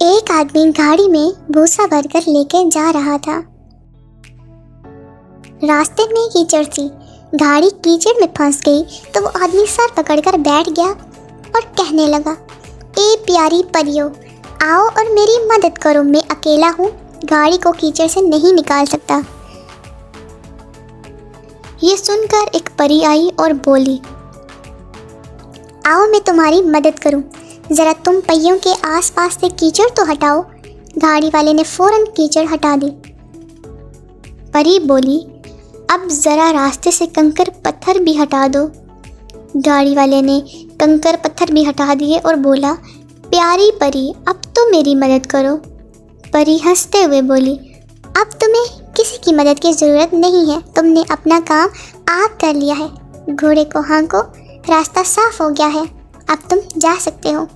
एक आदमी गाड़ी में भूसा भरकर लेके जा रहा था। रास्ते में कीचड़ थी। गाड़ी कीचड़ में फंस गई तो वो आदमी सर पकड़कर बैठ गया और कहने लगा, ए प्यारी परियों, आओ और मेरी मदद करो। मैं अकेला हूँ, गाड़ी को कीचड़ से नहीं निकाल सकता। ये सुनकर एक परी आई और बोली, आओ मैं तुम्हारी मदद करूं। ज़रा तुम पहियों के आसपास से कीचड़ तो हटाओ। गाड़ी वाले ने फौरन कीचड़ हटा दी। परी बोली, अब ज़रा रास्ते से कंकर पत्थर भी हटा दो। गाड़ी वाले ने कंकर पत्थर भी हटा दिए और बोला, प्यारी परी, अब तो मेरी मदद करो। परी हंसते हुए बोली, अब तुम्हें किसी की मदद की ज़रूरत नहीं है, तुमने अपना काम आप कर लिया है। घोड़े को हाँको, रास्ता साफ हो गया है, अब तुम जा सकते हो।